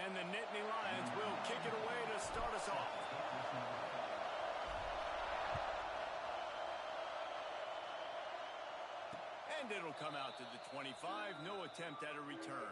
And the Nittany Lions will kick it away to start us off. And it'll come out to the 25. No attempt at a return.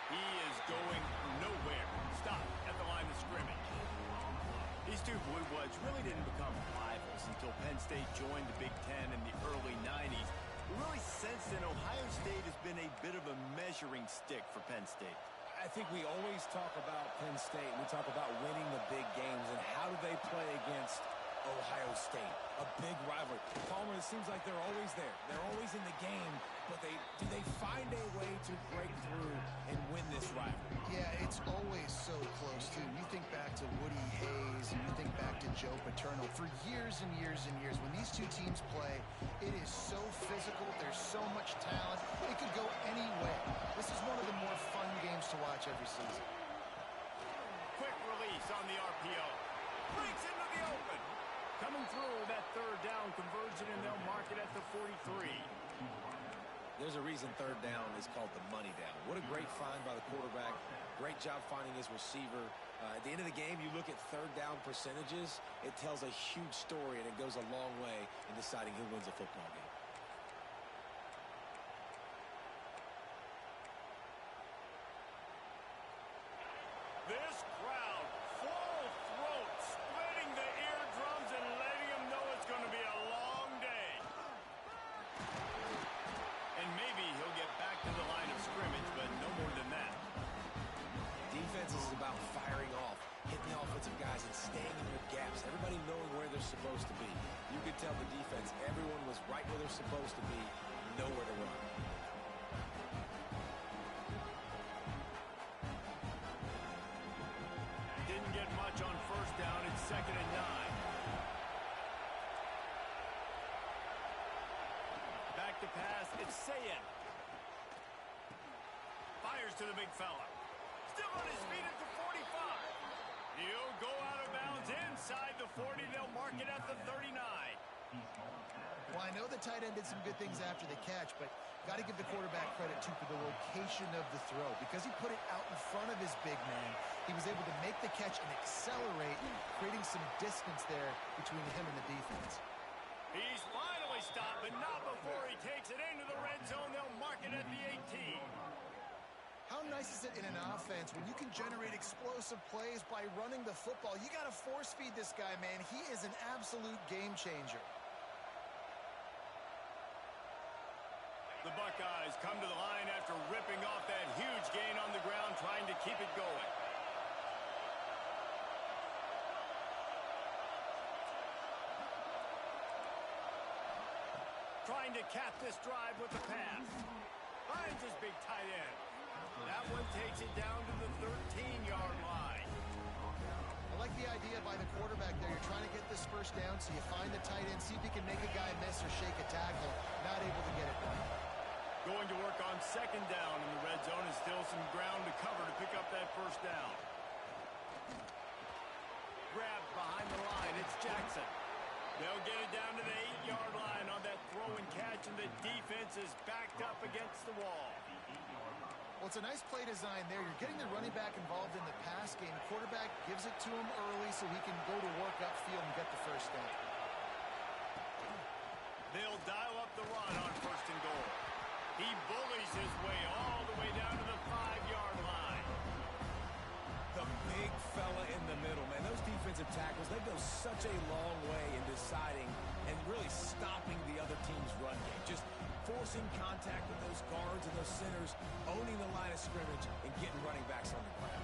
He is going nowhere. Stop at the line of scrimmage. These two Blue Bloods really didn't become rivals until Penn State joined the Big Ten in the early 90s. We really sensed that Ohio State has been a bit of a measuring stick for Penn State. I think we always talk about Penn State. We talk about winning the big games and how do they play against Ohio State, a big rivalry. Palmer, it seems like they're always there. They're always in the game, but do they find a way to break through and win this rivalry? Yeah, it's always so close, too. You think back to Woody Hayes and you think back to Joe Paterno. For years and years and years, when these two teams play, it is so physical. There's so much talent. It could go any way. This is one of the more fun games to watch every season. Quick release on the RPO. Breaks into the open. Coming through that third down conversion, and they'll mark it at the 43. There's a reason third down is called the money down. What a great find by the quarterback. Great job finding his receiver. At the end of the game, you look at third down percentages. It tells a huge story, and it goes a long way in deciding who wins a football game. This crowd, full throat, splitting the eardrums and letting them know it's going to be a long day. And maybe he'll get back to the line of scrimmage, but no more than that. Defense is about firing off, hitting the offensive guys and staying in their gaps. Everybody knowing where they're supposed to be. You could tell the defense, everyone was right where they're supposed to be, nowhere to run. Didn't get much on first down. It's 2nd and 9. Back to pass. It's Sayin. Fires to the big fella. Still on his feet at the 45. He'll go out of bounds inside the 40. They'll mark it at the 39. Well, I know the tight end did some good things after the catch, but got to give the quarterback credit, too, for the location of the throw. Because he put it out in front of his big man, he was able to make the catch and accelerate, creating some distance there between him and the defense. He's finally stopped, but not before he takes it into the red zone. They'll mark it at the 18. How nice is it in an offense when you can generate explosive plays by running the football? You got to force feed this guy, man. He is an absolute game changer. The Buckeyes come to the line after ripping off that huge gain on the ground, trying to keep it going. Trying to cap this drive with the pass. Finds his big tight end. That one takes it down to the 13-yard line. I like the idea by the quarterback there. You're trying to get this first down, so you find the tight end, see if he can make a guy miss or shake a tackle. Not able to get it done. Going to work on 2nd down in the red zone, and still some ground to cover to pick up that first down. Grabbed behind the line. It's Jackson. They'll get it down to the 8-yard line on that throw and catch, and the defense is backed up against the wall. Well, it's a nice play design there. You're getting the running back involved in the pass game. Quarterback gives it to him early so he can go to work upfield and get the first down. They'll dial up the run on 1st and goal. He bullies his way all the way down to the 5-yard line. The big fella in the middle, man. Those defensive tackles, they go such a long way in deciding and really stopping the other team's run game. Just forcing contact with those guards and those centers, owning the line of scrimmage, and getting running backs on the ground.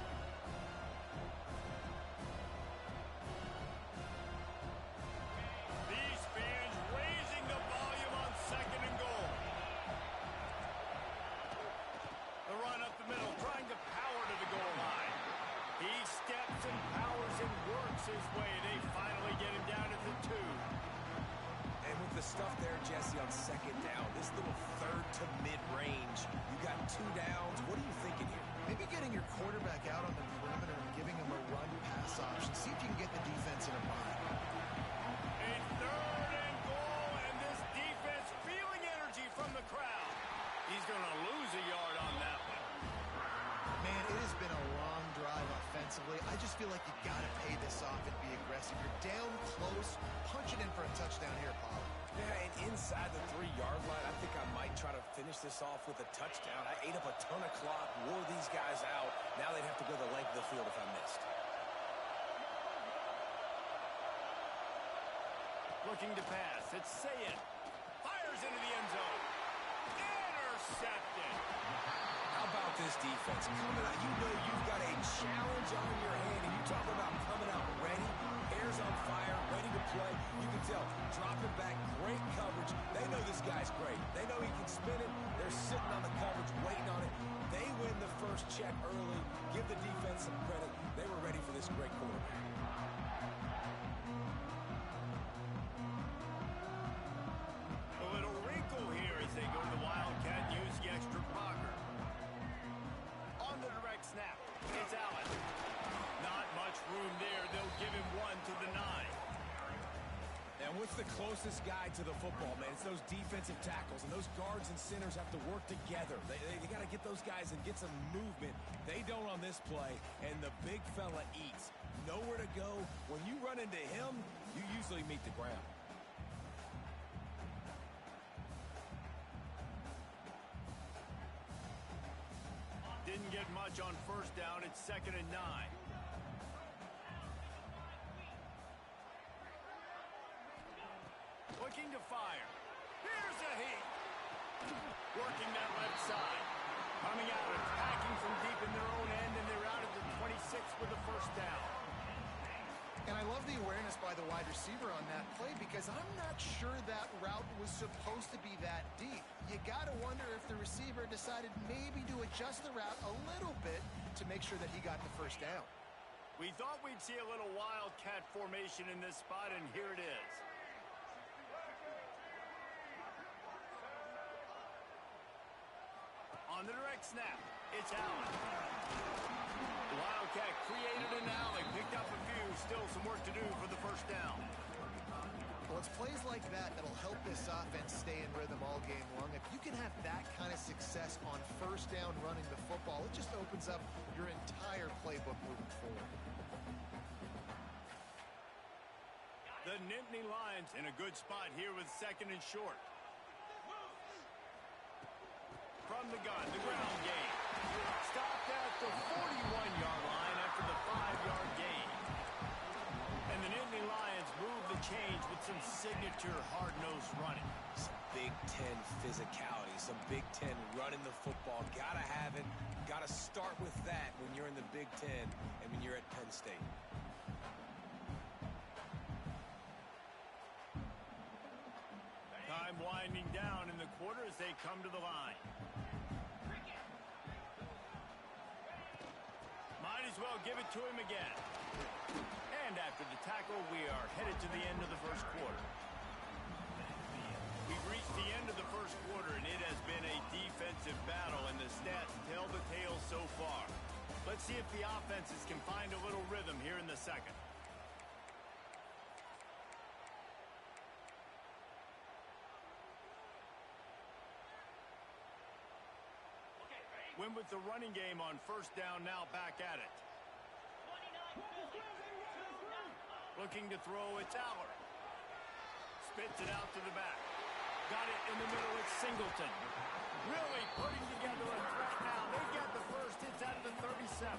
his way. They finally get him down at the 2. And with the stuff there, Jesse, on second down, this little third to mid-range, you got 2 downs. What are you thinking here? Maybe getting your quarterback out on the perimeter and giving him a run-pass option. See if you can get the defense in a bind. A 3rd and goal, and this defense feeling energy from the crowd. He's going to lose a yard on that one. Man, it has been a long drive offensively. I just feel like you got to pay this off and be aggressive. You're down close. Punch it in for a touchdown here, Paul. Yeah, and inside the 3-yard line, I think I might try to finish this off with a touchdown. I ate up a ton of clock, wore these guys out. Now they'd have to go the length of the field if I missed. Looking to pass. It's Sayed. Fires into the end zone. Intercepted. How about this defense? Coming out, you know you've got a challenge on your hand, and you talk about coming out ready, hair's on fire, ready to play. You can tell, dropping back, great coverage. They know this guy's great. They know he can spin it. They're sitting on the coverage, waiting on it. They win the first check early. Give the defense some credit. They were ready for this great quarterback. A little wrinkle here as they go to the Wildcat and use the extra blocker. On the direct snap, it's Allen. Not much room there. They'll give him 1 to the 9. And what's the closest guy to the football, man? It's those defensive tackles, and those guards and centers have to work together. They got to get those guys and get some movement. They don't on this play, and the big fella eats. Nowhere to go. When you run into him, you usually meet the ground. Didn't get much on first down. It's 2nd and 9. Looking to fire. Here's a heat. Working that left side. Coming out, attacking from deep in their own end, and they're out at the 26 with the first down. And I love the awareness by the wide receiver on that play because I'm not sure that route was supposed to be that deep. You got to wonder if the receiver decided maybe to adjust the route a little bit to make sure that he got the first down. We thought we'd see a little Wildcat formation in this spot, and here it is. On the direct snap, it's Allen. The Wildcat created an alley, picked up a few, still some work to do for the first down. Well, it's plays like that that'll help this offense stay in rhythm all game long. If you can have that kind of success on first down running the football, it just opens up your entire playbook moving forward. The Nittany Lions in a good spot here with 2nd and short. From the gun, the ground game. Stopped at the 41-yard line after the 5-yard gain. And the Nittany Lions move the change with some signature hard-nosed running. Some Big Ten physicality, some Big Ten running the football. Gotta have it. Gotta start with that when you're in the Big Ten and when you're at Penn State. Time winding down in the quarter as they come to the line. Might as well give it to him again. And after the tackle, we are headed to the end of the first quarter. We've reached the end of the first quarter, and it has been a defensive battle, and the stats tell the tale so far. Let's see if the offenses can find a little rhythm here in the second. Win with the running game on first down, now back at it. Looking to throw, it's Aller. Spits it out to the back. Got it in the middle, it's Singleton. Really putting together a threat now. They get the first, it's at the 37.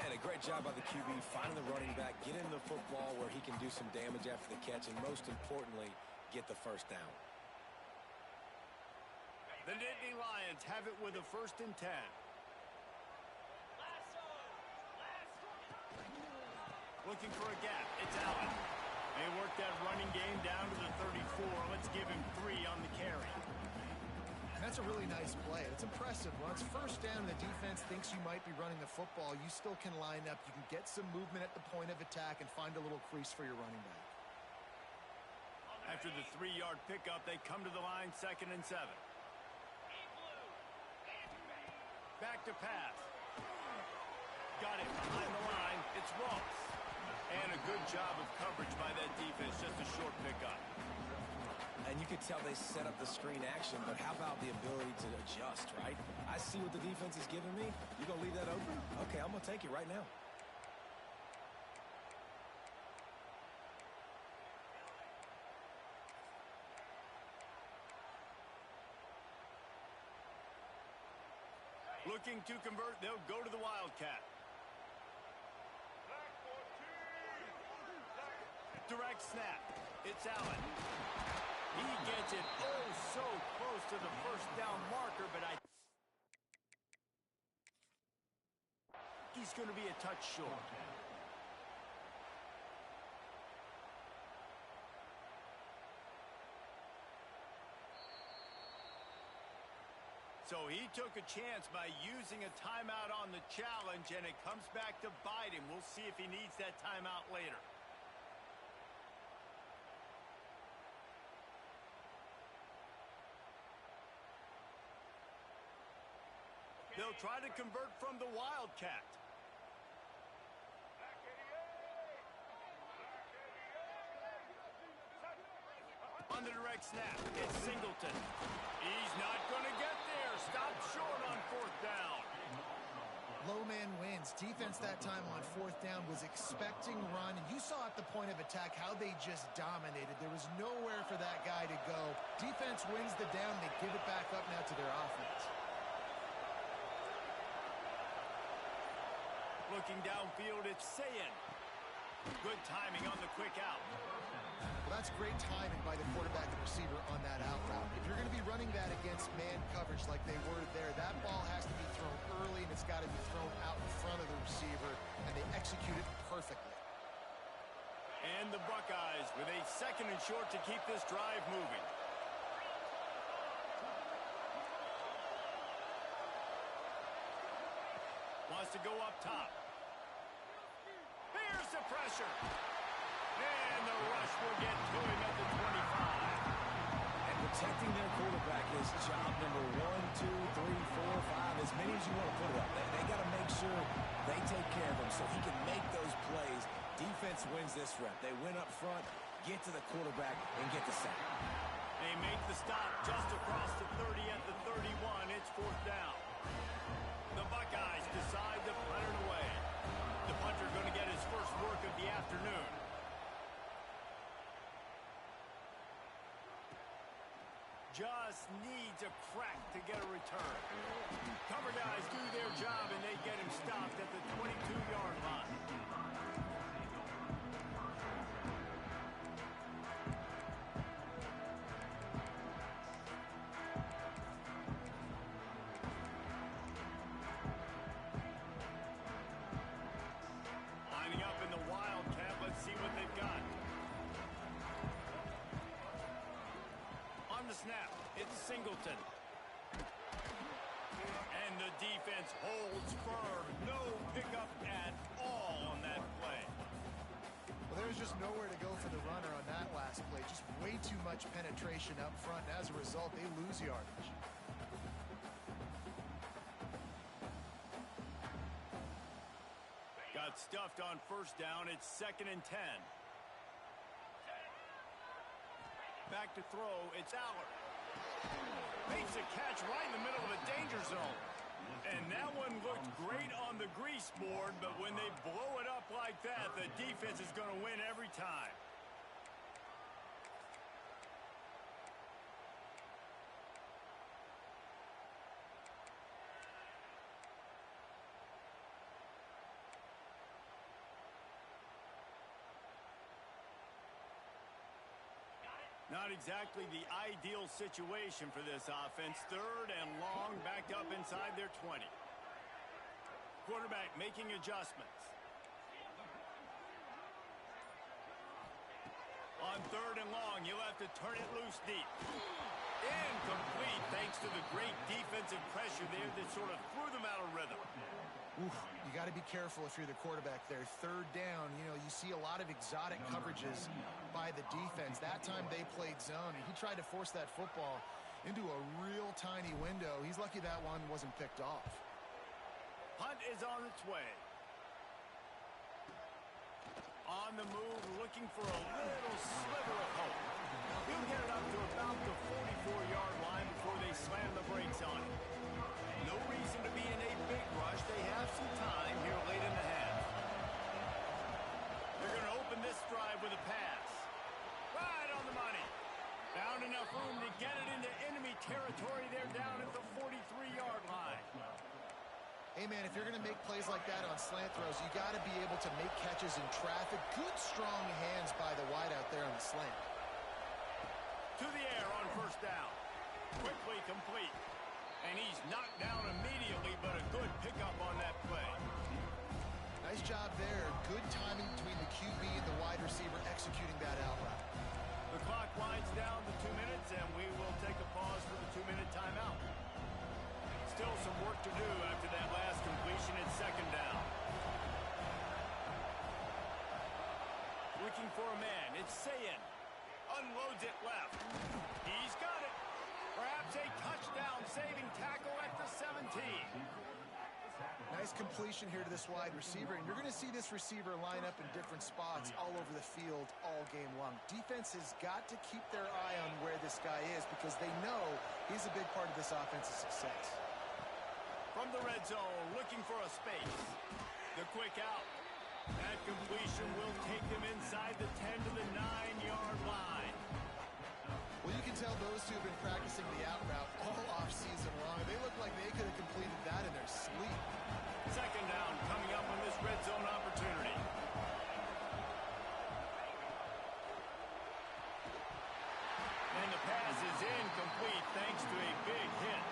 Man, a great job by the QB, finding the running back, getting the football where he can do some damage after the catch, and most importantly, get the first down. The Nittany Lions have it with a 1st and 10. Looking for a gap. It's Allen. They work that running game down to the 34. Let's give him 3 on the carry. That's a really nice play. It's impressive. When it's first down and the defense thinks you might be running the football, you still can line up. You can get some movement at the point of attack and find a little crease for your running back. After the 3-yard pickup, they come to the line, 2nd and 7. Back to pass. Got it behind the line. It's Ross. And a good job of coverage by that defense. Just a short pickup. And you could tell they set up the screen action, but how about the ability to adjust, right? I see what the defense is giving me. You going to leave that open? Okay, I'm going to take it right now. Looking to convert, they'll go to the Wildcat. Direct snap. It's Allen. He gets it so close to the first down marker, but he's going to be a touch short. So he took a chance by using a timeout on the challenge, and it comes back to bite him. We'll see if he needs that timeout later. They'll try to convert from the Wildcat. On the direct snap, it's Singleton. He's not going to get there. Stop short on 4th down. Low man wins. Defense that time on 4th down was expecting run. And you saw at the point of attack how they just dominated. There was nowhere for that guy to go. Defense wins the down. They give it back up now to their offense. Looking downfield, it's Sayin. Good timing on the quick out. Well, that's great timing by the quarterback and receiver on that out route. If you're going to be running that against man coverage like they were there, that ball has to be thrown early, and it's got to be thrown out in front of the receiver, and they execute it perfectly. And the Buckeyes with a 2nd and short to keep this drive moving. Wants to go up top. Here's the pressure. And the rush will get to him at the 25. And protecting their quarterback is job number 1, 2, 3, 4, 5, as many as you want to put it up. They got to make sure they take care of him so he can make those plays. Defense wins this rep. They win up front, get to the quarterback, and get the sack. They make the stop just across the 30 at the 31. It's 4th down. The Buckeyes decide to punt it away. The punter going to get his first work of the afternoon. Just needs a crack to get a return. Cover guys do their job, and they get him stopped at the 22-yard line. Lining up in the Wildcat. Let's see what they've got. On the snap, it's Singleton. And the defense holds firm. No pickup at all on that play. Well, there's just nowhere to go for the runner on that last play. Just way too much penetration up front. And as a result, they lose yardage. Got stuffed on 1st down. It's 2nd and 10. Back to throw, it's Aller. Makes a catch right in the middle of a danger zone. And that one looked great on the grease board, but when they blow it up like that, the defense is going to win every time. Not exactly the ideal situation for this offense. 3rd and long, backed up inside their 20. Quarterback making adjustments. On 3rd and long, you'll have to turn it loose deep. Incomplete thanks to the great defensive pressure there that sort of threw them out of rhythm. Oof, you got to be careful if you're the quarterback there. Third down, you know, you see a lot of exotic coverages by the defense. That time they played zone, and he tried to force that football into a real tiny window. He's lucky that one wasn't picked off. Punt is on its way. On the move, looking for a little sliver of hope. He'll get it up to about the 44-yard line before they slam the brakes on it. No reason to be in a big rush. They have some time here late in the half. They're going to open this drive with a pass. Right on the money. Found enough room to get it into enemy territory. They're down at the 43-yard line. Hey, man, if you're going to make plays like that on slant throws, you got to be able to make catches in traffic. Good, strong hands by the wideout there on the slant. To the air on first down. Quickly complete. And he's knocked down immediately, but a good pickup on that play. Nice job there. Good timing between the QB and the wide receiver executing that out route. The clock winds down to 2 minutes, and we will take a pause for the 2-minute timeout. Still some work to do after that last completion at second down. Looking for a man. It's Sayin. Unloads it left. He's got it. Perhaps a touchdown-saving tackle at the 17. Nice completion here to this wide receiver, and you're going to see this receiver line up in different spots all over the field all game long. Defense has got to keep their eye on where this guy is because they know he's a big part of this offense's success. From the red zone, looking for a space. The quick out. That completion will take them inside the 10 to the 9-yard line. Well, you can tell those two have been practicing the out route all offseason long. They look like they could have completed that in their sleep. Second down coming up on this red zone opportunity. And the pass is incomplete thanks to a big hit.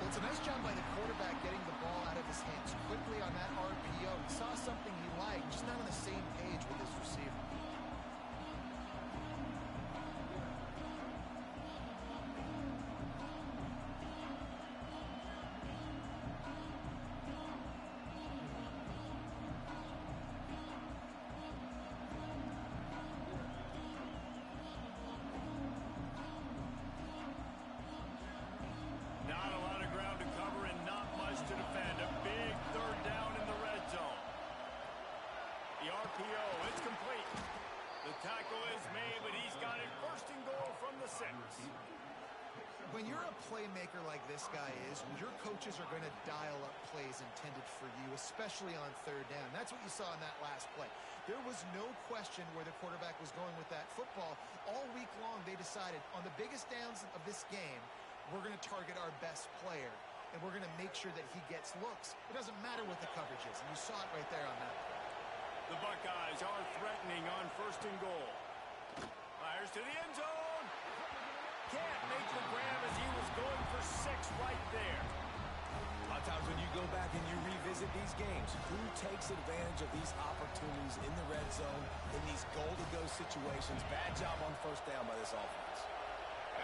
Well, it's a nice job by the quarterback getting the ball out of his hands quickly on that RPO. He saw something he liked, just not on the same page with his receiver. Not a lot of ground to cover and not much to defend. A big third down in the red zone. The RPO, it's complete. The tackle is made, but he's got it first and goal from the 6. When you're a playmaker like this guy is, your coaches are going to dial up plays intended for you, especially on third down. That's what you saw in that last play. There was no question where the quarterback was going with that football. All week long, they decided on the biggest downs of this game, we're going to target our best player, and we're going to make sure that he gets looks. It doesn't matter what the coverage is, and you saw it right there on that play. The Buckeyes are threatening on first and goal. Fires to the end zone. Can't make the grab as he was going for 6 right there. A lot of times when you go back and you revisit these games, who takes advantage of these opportunities in the red zone, in these goal-to-go situations? Bad job on first down by this offense.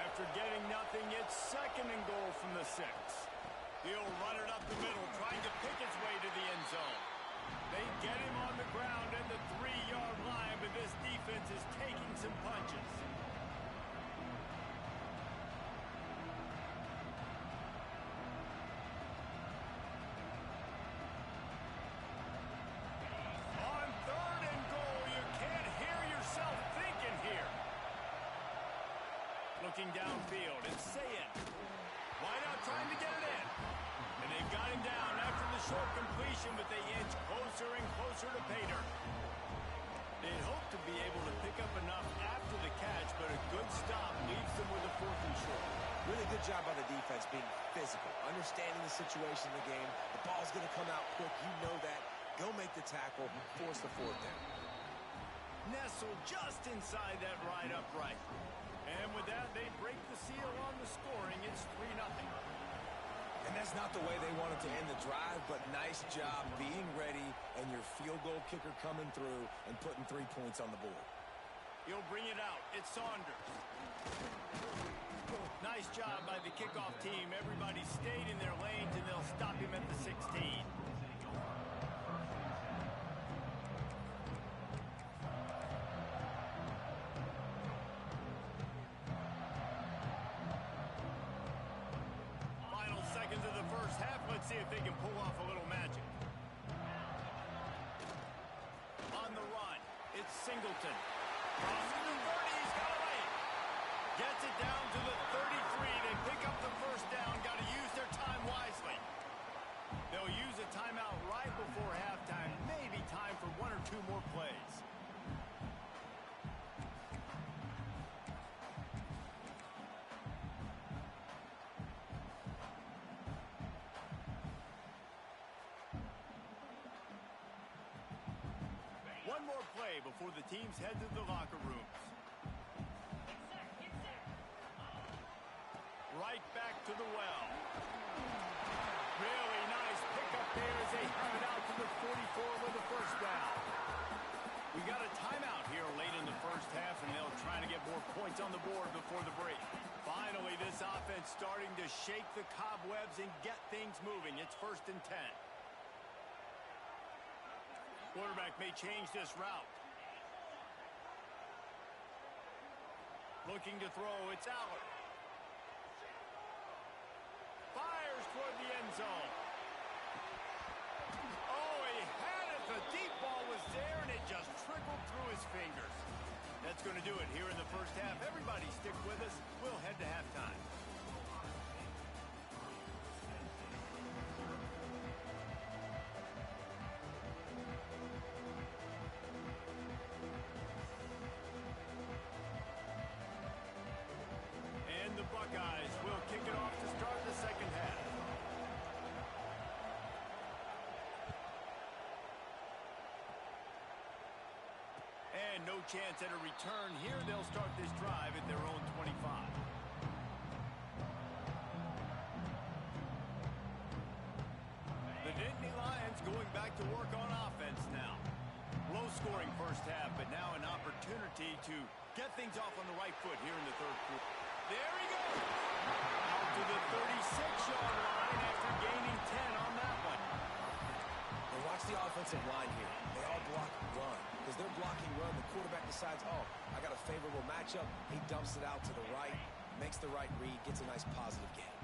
After getting nothing, it's second and goal from the 6. He'll run it up the middle, trying to pick his way to the end zone. They get him on the ground at the 3-yard line, but this defense is taking some punches. On third and goal, you can't hear yourself thinking here. Looking downfield, it's Sayin. Wide out trying to get it in. And they've got him down after the short completion, but they inch closer and closer to Pater. They hope to be able to pick up enough after the catch, but a good stop leaves them with a 4th and short. Really good job by the defense being physical, understanding the situation in the game. The ball's going to come out quick. You know that. Go make the tackle, force the 4th down. Nestled just inside that right upright. And with that, they break the seal on the scoring. It's 3-0. And that's not the way they wanted to end the drive, but nice job being ready and your field goal kicker coming through and putting 3 points on the board. He'll bring it out. It's Saunders. Nice job by the kickoff team. Everybody stayed in their lanes, and they'll stop him at the 16. Final seconds of the first half. Let's see if they can pull off a little magic. On the run, it's Singleton. Crosses the 30, he's got a lane. Gets it down to the 33. They pick up the first down. Got to use their time wisely. They'll use a timeout right before halftime. Maybe time for one or two more plays. One more play before the teams head to the locker rooms. Right back to the well. Really nice pickup there as they have it out to the 44 with the first down. We got a timeout here late in the first half, and they'll try to get more points on the board before the break. Finally, this offense starting to shake the cobwebs and get things moving. It's 1st and 10. Quarterback may change this route. Looking to throw, it's Aller. Fires toward the end zone. Oh, he had it. The deep ball was there, and it just trickled through his fingers. That's going to do it here in the first half. Everybody stick with us. We'll head to halftime. And the Buckeyes will kick it off to start the second half. And no chance at a return here. They'll start this drive at their own 25. The Nittany Lions going back to work on offense now. Low-scoring first half, but now an opportunity to get things off on the right foot here in the third quarter. There he goes. Out to the 36-yard line after gaining 10 on that one. And watch the offensive line here. They all block run. Because they're blocking run, the quarterback decides, oh, I got a favorable matchup. He dumps it out to the right, makes the right read, gets a nice positive gain.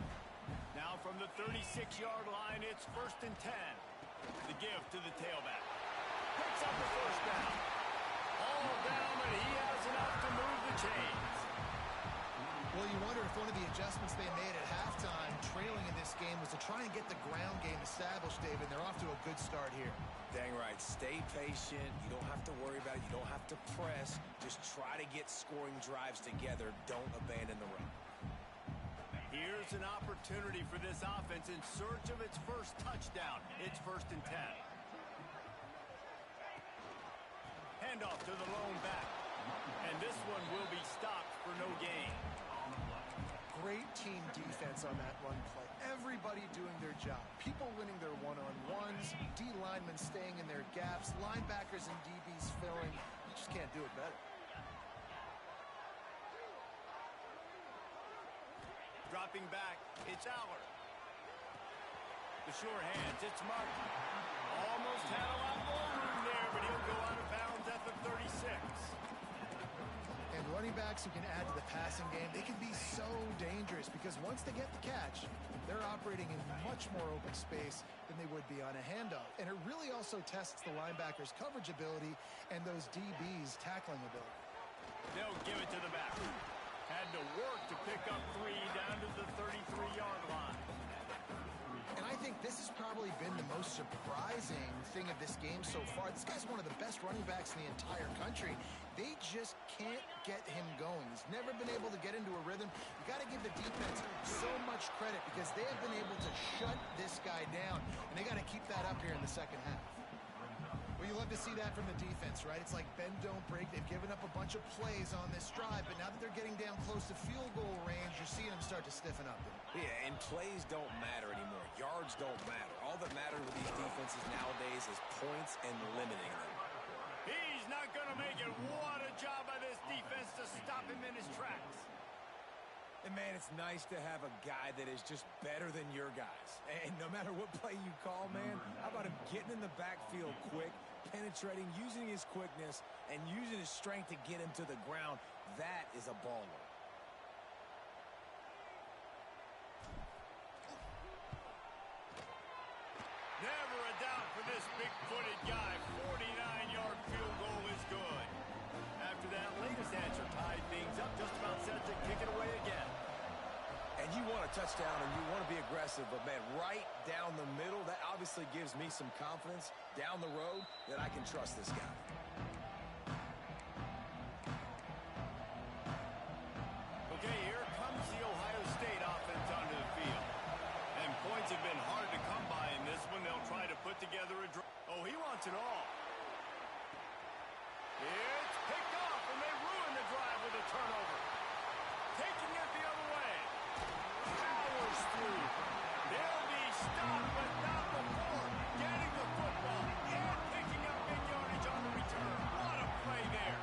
Now from the 36-yard line, it's 1st and 10. The give to the tailback. Picks up the first down. All down, but he has enough to move the chains. Well, you wonder if one of the adjustments they made at halftime, trailing in this game, was to try and get the ground game established, David. They're off to a good start here. Dang right. Stay patient. You don't have to worry about it. You don't have to press. Just try to get scoring drives together. Don't abandon the run. Here's an opportunity for this offense in search of its first touchdown. It's 1st and 10. Handoff to the lone back. And this one will be stopped for no gain. Great team defense on that one play. Everybody doing their job. People winning their one-on-ones, D linemen staying in their gaps, linebackers and DBs filling. You just can't do it better. Dropping back, it's Aller. The sure hands, it's Martin. Almost had a lot more room there, but he'll go out of bounds at the 36. And running backs who can add to the passing game, they can be so dangerous because once they get the catch, they're operating in much more open space than they would be on a handoff. And it really also tests the linebackers' coverage ability and those DBs' tackling ability. They'll give it to the back. Had to work to pick up 3 down to the 33-yard line. And I think this has probably been the most surprising thing of this game so far. This guy's one of the best running backs in the entire country. They just can't get him going. He's never been able to get into a rhythm. You got to give the defense so much credit because they have been able to shut this guy down. And they got to keep that up here in the second half. Well, you love to see that from the defense, right? It's like bend, don't break. They've given up a bunch of plays on this drive, but now that they're getting down close to field goal range, you're seeing them start to stiffen up. Yeah, and plays don't matter anymore. Yards don't matter. All that matters with these defenses nowadays is points and limiting them. He's not going to make it. What a job by this defense to stop him in his tracks. And, man, it's nice to have a guy that is just better than your guys. And no matter what play you call, man, how about him getting in the backfield quick, penetrating, using his quickness, and using his strength to get him to the ground? That is a baller. Never a doubt for this big-footed guy. 49-yard field goal is good. After that latest answer tied things up, just about set to kick it away again. And you want a touchdown and you want to be aggressive, but, man, right down the middle, that obviously gives me some confidence down the road that I can trust this guy. Okay, here comes the Ohio State offense onto the field. And points have been hard to come by in this one. They'll try to put together a drive. Oh, he wants it all. It's picked off, and they ruin the drive with a turnover. Taking it the other way. Powers through. They'll be stopped, but not before getting the football and picking up big yardage on the return. What a play there.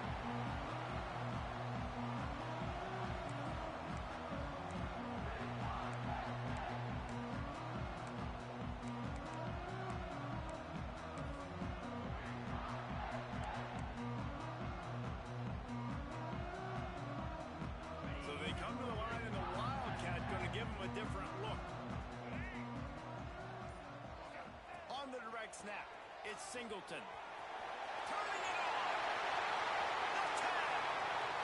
So they come to the line, and the Wildcat's going to give them a different look. On the direct snap, it's Singleton. Turning it on. The tag.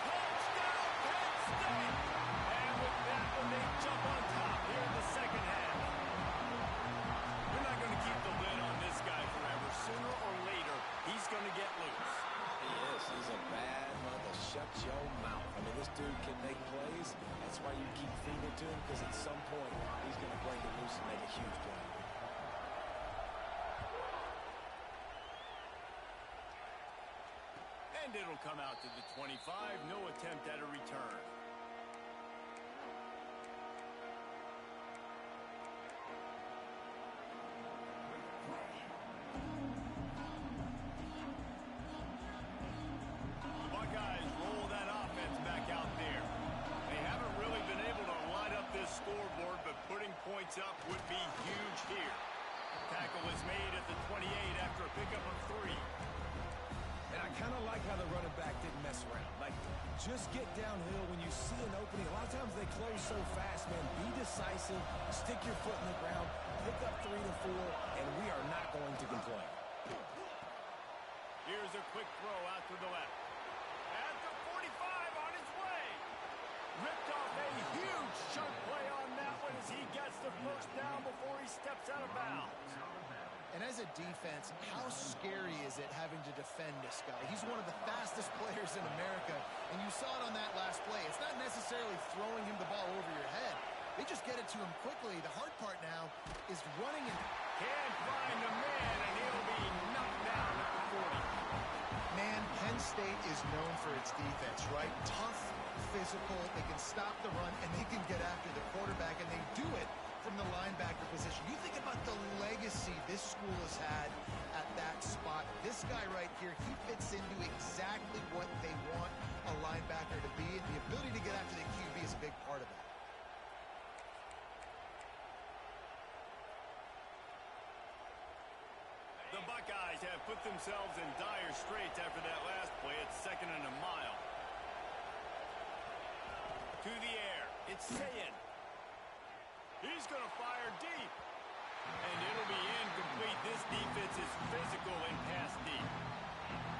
Touchdown, Penn State. And with that one, they jump on top here in the second half. You're not going to keep the lid on this guy forever. Sooner or later, he's going to get loose. He is. He's a bad mother. Shut your mouth. I mean, this dude can make plays. That's why you keep feeding it to him, because at some point, he's going to break it loose and make a huge play. And it'll come out to the 25. No attempt at a return. Buckeyes roll that offense back out there. They haven't really been able to light up this scoreboard, but putting points up would be huge here. Tackle is made at the 28 after a pickup of 3. And I kind of like how the running back didn't mess around. Like, just get downhill when you see an opening. A lot of times they close so fast, man. Be decisive, stick your foot in the ground, pick up 3 to 4, and we are not going to complain. Here's a quick throw out to the left. At the 45 on his way. Ripped off a huge chunk play on that one as he gets the first down before he steps out of bounds. And as a defense, how scary is it having to defend this guy? He's one of the fastest players in America, and you saw it on that last play. It's not necessarily throwing him the ball over your head. They just get it to him quickly. The hard part now is running and Can't find the man, and he'll be knocked down at the 40. Man, Penn State is known for its defense, right? Tough, physical, they can stop the run, and they can get after the quarterback, and they do it from the linebacker position. You think about the legacy this school has had at that spot. This guy right here, he fits into exactly what they want a linebacker to be, and the ability to get after the QB is a big part of that. The Buckeyes have put themselves in dire straits after that last play. It's 2nd and a mile. To the air. It's Sayin. He's going to fire deep. And it'll be incomplete. This defense is physical and pass deep.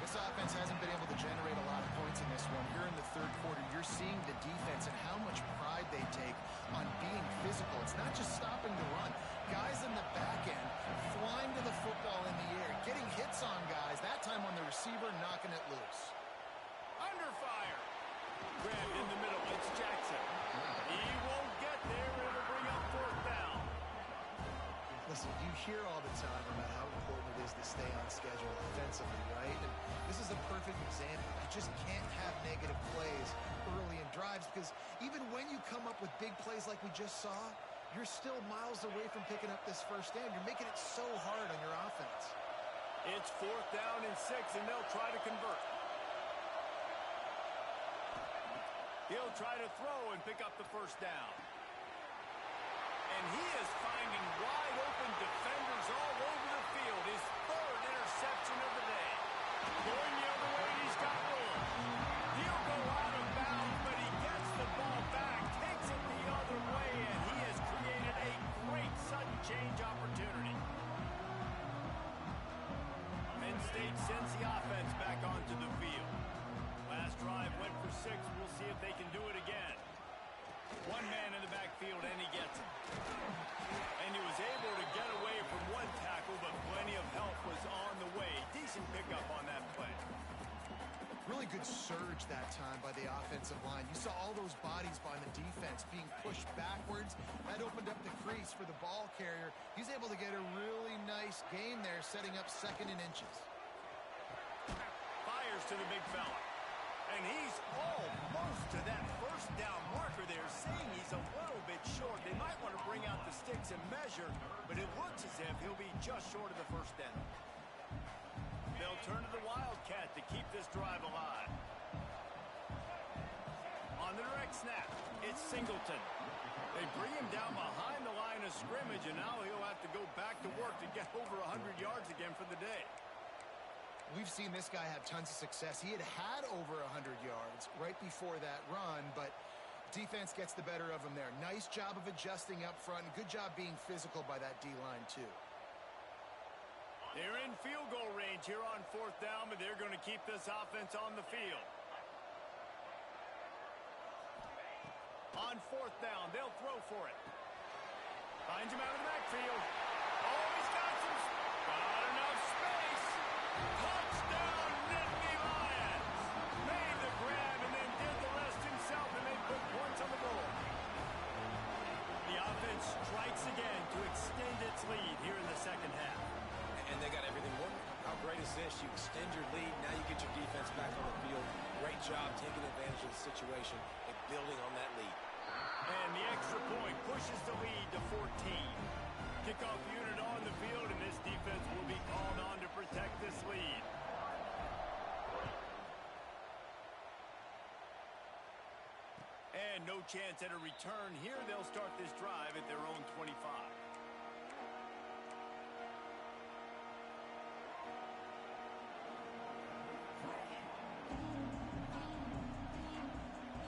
This offense hasn't been able to generate a lot of points in this one. Here in the third quarter, you're seeing the defense and how much pride they take on being physical. It's not just stopping the run. Guys in the back end flying to the football in the air, getting hits on guys, that time on the receiver, knocking it loose. Under fire. Grabbed in the middle. It's Jackson. He won't get there. It'll bring up 4th down. Listen, you hear all the time about how important it is to stay on schedule offensively, right? And this is a perfect example. You just can't have negative plays early in drives because even when you come up with big plays like we just saw, you're still miles away from picking up this first down. You're making it so hard on your offense. It's 4th down and 6, and they'll try to convert. He'll try to throw and pick up the first down. And he is finding wide open defenders all over the field. His third interception of the day. Going the other way, he's got room. He'll go out of bounds, but he gets the ball back, takes it the other way, and he has created a great sudden change opportunity. Penn State sends the offense back onto the field. Last drive went for 6. We'll see if they can do it again. One man in the backfield, and he gets it. And he was able to get away from one tackle, but plenty of help was on the way. Decent pickup on that play. Really good surge that time by the offensive line. You saw all those bodies by the defense being pushed backwards. That opened up the crease for the ball carrier. He's able to get a really nice gain there, setting up 2nd and inches. Fires to the big fella. And he's almost to that first down marker there, saying he's a little bit short. They might want to bring out the sticks and measure, but it looks as if he'll be just short of the first down. They'll turn to the Wildcat to keep this drive alive. On the direct snap, it's Singleton. They bring him down behind the line of scrimmage, and now he'll have to go back to work to get over 100 yards again for the day. We've seen this guy have tons of success. He had over 100 yards right before that run, but defense gets the better of him there. Nice job of adjusting up front. Good job being physical by that D-line, too. They're in field goal range here on 4th down, but they're going to keep this offense on the field. On 4th down, they'll throw for it. Finds him out of the backfield. Oh, he's got enough space. Touchdown, Nittany Lions. Made the grab and then did the rest himself, and they put points on the board. The offense strikes again to extend its lead here in the second half. And they got everything working. How great is this? You extend your lead, now you get your defense back on the field. Great job taking advantage of the situation and building on that lead. And the extra point pushes the lead to 14. Kickoff unit on the field, and this defense will be called on to protect this lead. And no chance at a return here. They'll start this drive at their own 25.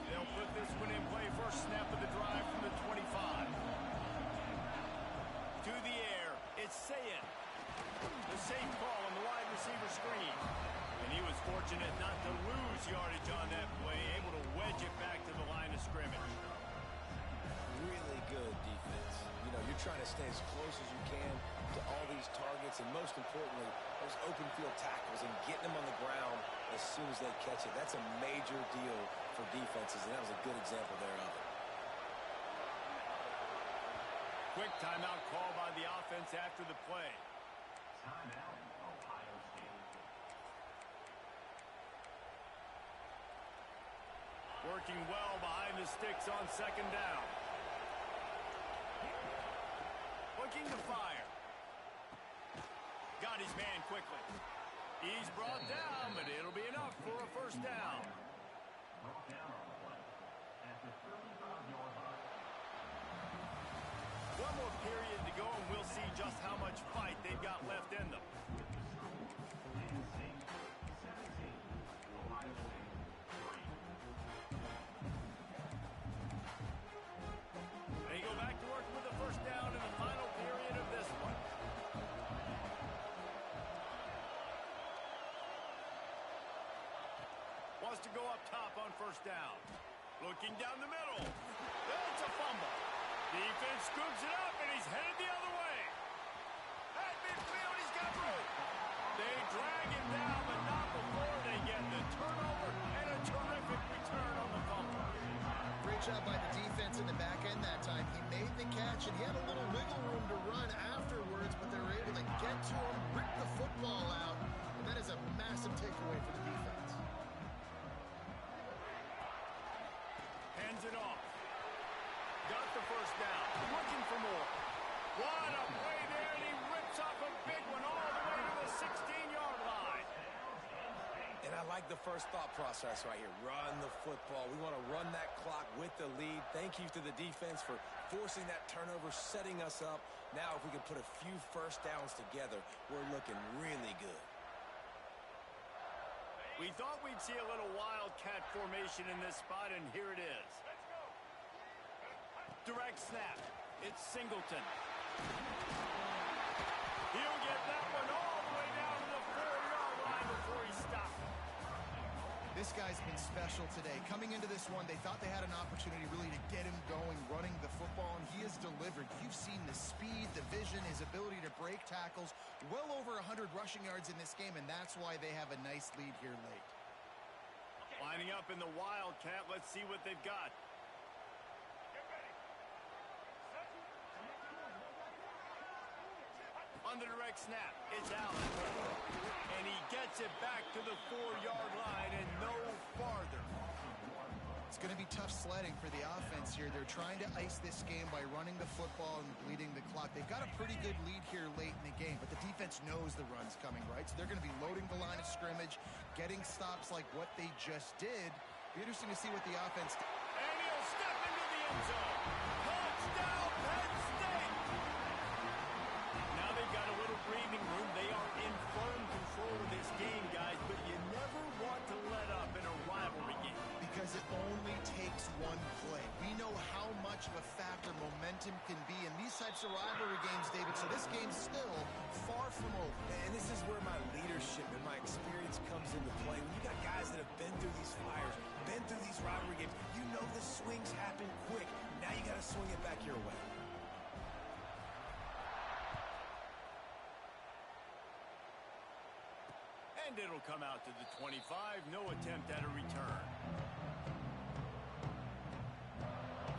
They'll put this one in play. First snap of the drive from the 25. To the air, it's Sayin. The safe call on the wide receiver screen. And he was fortunate not to lose yardage on that play, able to wedge it back to the line of scrimmage. Really good defense. You know, you're trying to stay as close as you can to all these targets, and most importantly, those open field tackles and getting them on the ground as soon as they catch it. That's a major deal for defenses, and that was a good example there of it. Quick timeout call by the offense after the play. Timeout, Ohio State. Working well behind the sticks on 2nd down. Looking to fire. Got his man quickly. He's brought down, but it'll be enough for a first down. Brought down on the play at the 35-yard line. One more period to go, and we'll see just how much fight they've got left in them. Penn State 17, Ohio State 3. They go back to work with the first down in the final period of this one. Wants to go up top on first down. Looking down the middle. That's a fumble. Defense scoops it up, and he's headed the other way. At midfield, he's got room. They drag him down, but not before they get the turnover and a terrific return on the fumble. Great job by the defense in the back end that time. He made the catch, and he had a little wiggle room to run afterwards, but they were able to get to him, rip the football out, and that is a massive takeaway for the defense. Hands it off. Got the first down. Looking for more. What a play there, and he rips off a big one all the way to the 16-yard line. And I like the first thought process right here. Run the football. We want to run that clock with the lead. Thank you to the defense for forcing that turnover, setting us up. Now, if we can put a few first downs together, we're looking really good. We thought we'd see a little wildcat formation in this spot, and here it is. Direct snap. It's Singleton. He'll get that one all the way down to the 4-yard line before he stopped. This guy's been special today. Coming into this one, they thought they had an opportunity really to get him going, running the football, and he has delivered. You've seen the speed, the vision, his ability to break tackles. Well over 100 rushing yards in this game, and that's why they have a nice lead here late. Lining up in the Wildcat. Let's see what they've got. On the direct snap, it's Allen. And he gets it back to the 4-yard line and no farther. It's going to be tough sledding for the offense here. They're trying to ice this game by running the football and bleeding the clock. They've got a pretty good lead here late in the game, but the defense knows the run's coming, right? So they're going to be loading the line of scrimmage, getting stops like what they just did. Be interesting to see what the offense... And he'll step into the end zone. Touchdown, Penn State! Now they've got a little breathing room. They are in firm control of this game, guys, but you never want to let up in a rivalry game. Because it only takes one play. We know how much of a factor momentum can be in these types of rivalry games, David, so this game's still far from over. And this is where my leadership and my experience comes into play. When you got guys that have been through these fires, been through these rivalry games, you know the swings happen quick. Now you got to swing it back your way. And it'll come out to the 25. No attempt at a return.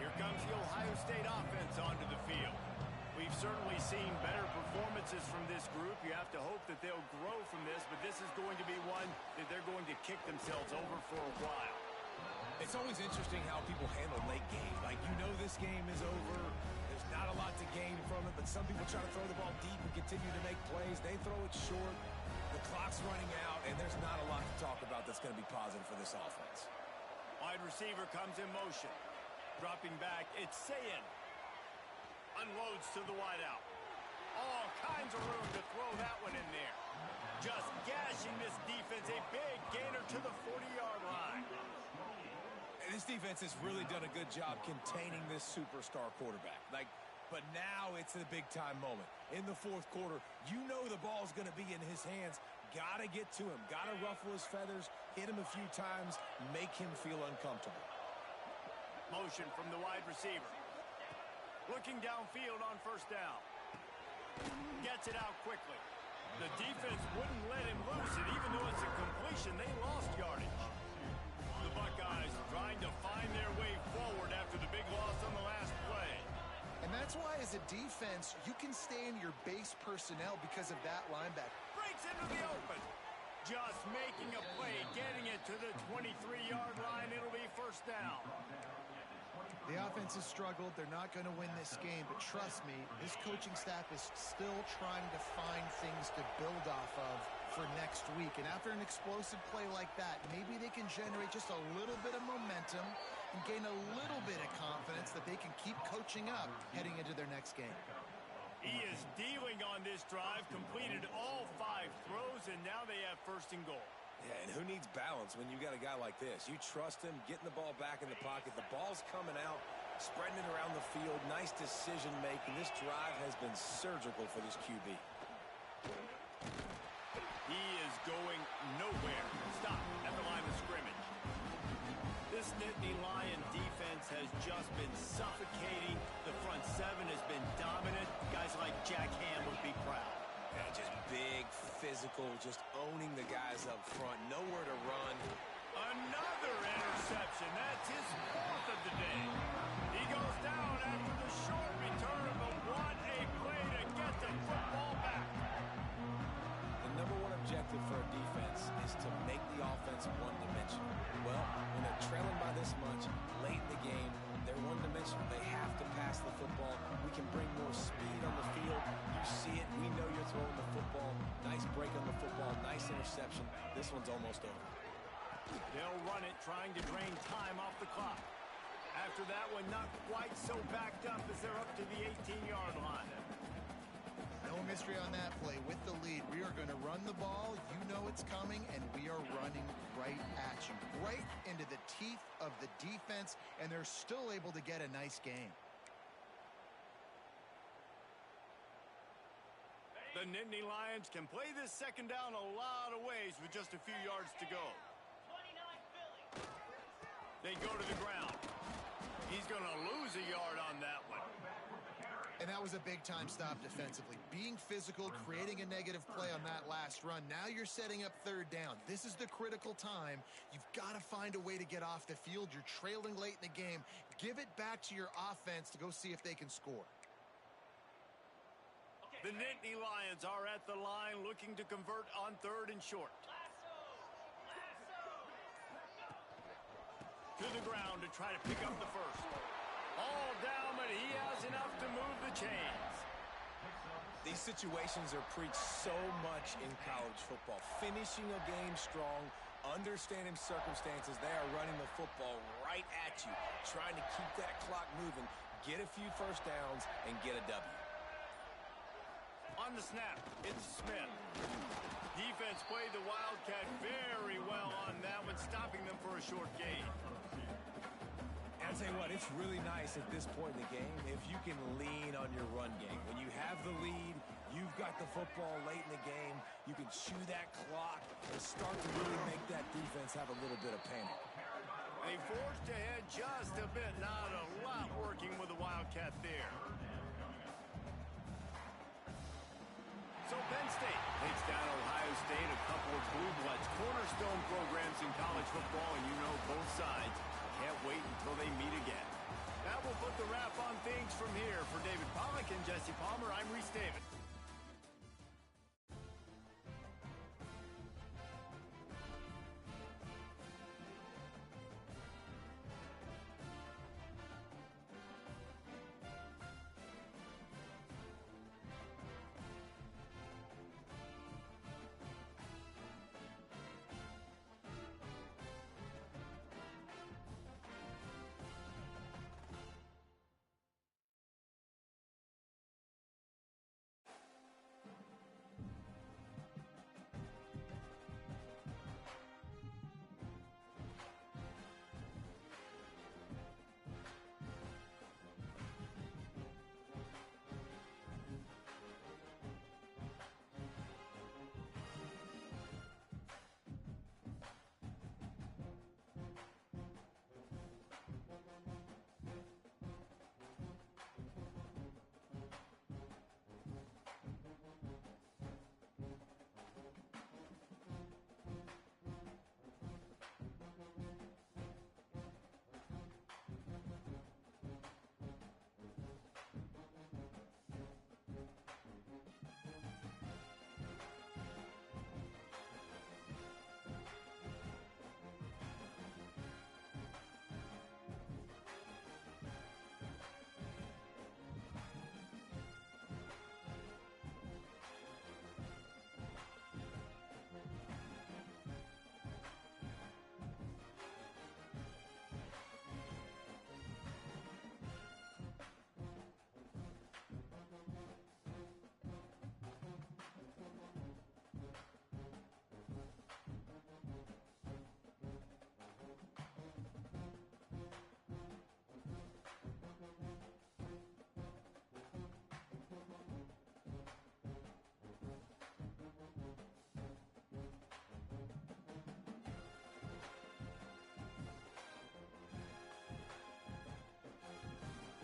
Here comes the Ohio State offense onto the field. We've certainly seen better performances from this group. You have to hope that they'll grow from this, but this is going to be one that they're going to kick themselves over for a while. It's always interesting how people handle late games. Like, you know this game is over. There's not a lot to gain from it, but some people try to throw the ball deep and continue to make plays. They throw it short. The clock's running out, and there's not a lot to talk about that's going to be positive for this offense. Wide receiver comes in motion. Dropping back, it's Sayin. Unloads to the wideout. All kinds of room to throw that one in there. Just gashing this defense. A big gainer to the 40-yard line. And this defense has really done a good job containing this superstar quarterback. But now it's the big-time moment. In the fourth quarter, you know the ball's going to be in his hands. Got to get to him. Got to ruffle his feathers, hit him a few times, make him feel uncomfortable. Motion from the wide receiver. Looking downfield on first down. Gets it out quickly. The defense wouldn't let him loose it, even though it's a completion. They lost yardage. The Buckeyes trying to find their way forward after the big loss on the last play. And that's why, as a defense, you can stay in your base personnel because of that linebacker. Breaks into the open. Just making a play, getting it to the 23-yard line. It'll be first down. The offense has struggled. They're not going to win this game, but trust me, this coaching staff is still trying to find things to build off of for next week. And after an explosive play like that, maybe they can generate just a little bit of momentum and gain a little bit of confidence that they can keep coaching up heading into their next game. He is dealing on this drive, completed all 5 throws, and now they have first and goal. Yeah, and who needs balance when you got a guy like this? You trust him, getting the ball back in the pocket. The ball's coming out, spreading it around the field. Nice decision-making. This drive has been surgical for this QB. He is going nowhere. Stop at the line of scrimmage. This Nittany Lion defense has just been suffocating. The front 7 has been dominant. Guys like Jack Ham would be proud. Yeah, just big, physical, just owning the guys up front. Nowhere to run. Another interception. That's his 4th of the day. He goes down after the short return, but what a play to get the football back. The number one objective for a defense is to make the offense one-dimensional. Well, when they're trailing by this much, late in the game, they're one-dimensional. They have to pass the football. We can bring more speed on the field. You see it. We know you're throwing the football. Nice break on the football. Nice interception. This one's almost over. They'll run it, trying to drain time off the clock. After that one, not quite so backed up as they're up to the 18-yard line. No mystery on that play. With the lead, we are going to run the ball. You know it's coming, and we are running right at you, right into the teeth of the defense, and they're still able to get a nice gain. The Nittany Lions can play this second down a lot of ways with just a few yards to go. They go to the ground. He's going to lose a yard on that one. And that was a big-time stop defensively. Being physical, creating a negative play on that last run. Now you're setting up third down. This is the critical time. You've got to find a way to get off the field. You're trailing late in the game. Give it back to your offense to go see if they can score. The Nittany Lions are at the line looking to convert on third and short. To the ground to try to pick up the first. All down, but he has enough to move the chains. These situations are preached so much in college football. Finishing a game strong, understanding circumstances. They are running the football right at you, trying to keep that clock moving, get a few first downs, and get a W. On the snap, it's Smith. Defense played the Wildcat very well on that one, stopping them for a short gain. And I'll tell you what, it's really nice at this point in the game if you can lean on your run game. When you have the lead, you've got the football late in the game, you can chew that clock and start to really make that defense have a little bit of panic. They forced ahead just a bit, not a lot working with the Wildcat there. So Penn State takes down Ohio State, a couple of blue bloods, cornerstone programs in college football, and you know both sides can't wait until they meet again. That will put the wrap on things from here. For David Pollack and Jesse Palmer, I'm Reese David.